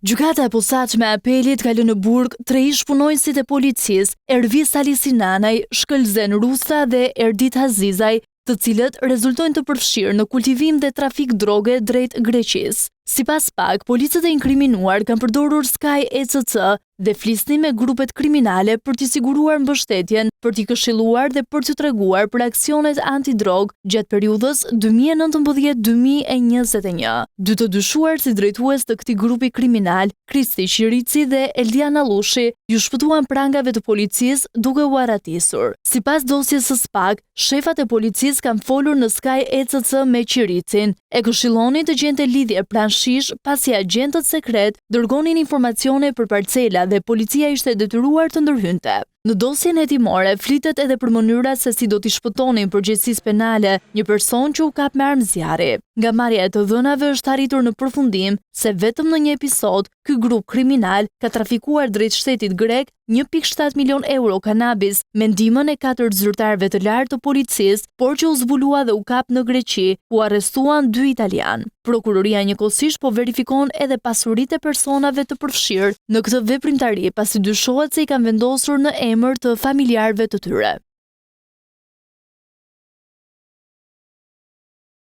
Gjykata e posaçme e apelit ka lënë në burg 3 ish punonësit e policisë, Ervis Ali Sinanaj, Shkëlzen Rusa dhe Erdit Azizaj, të cilët rezultojnë të përfshirë në kultivim dhe trafik droge drejt Greqisë. Sipas PAK, policët e inkriminuar kanë përdorur Sky ECC dhe flisnin me grupet kriminale për t'i siguruar mbështetjen, për t'i këshilluar dhe për t'u treguar për aksionet antidrog gjatë periudhës 2019-2021. Dy të dyshuar si drejtues të këtij grupi kriminal, Kristi Qirici dhe Eldiana Lushi, ju shpëtuan prangave të policisë duke u arratisur. Sipas dosjes së SPAK, shefat e policisë kanë folur në Sky ECC me Qiricin, e këshillonin të gjente lidhje pranë shish pasi agentët sekret dërgonin informacione për parcela dhe policia ishte detyruar të ndërhynte. Në dosjen hetimore flitet edhe për mënyra se si do t'i shpëtonin përgjegjësisë penale një person që u kap me armë zjarri. Nga marrja e të dhënave është arritur në përfundim se vetëm në një episod ky grup kriminal ka trafikuar drejt shtetit grek 1.7 milion euro kanabis me ndihmën e 4 zyrtarëve të lartë të policisë, por që u zbulua dhe u kap në Greqi, ku arrestuan 2 italian. Prokuroria njëkohësisht po verifikon edhe pasuritë e personave të përfshirë në këtë veprimtari, pasi dyshohet se i kanë vendosur në emër të familjarëve të tyre.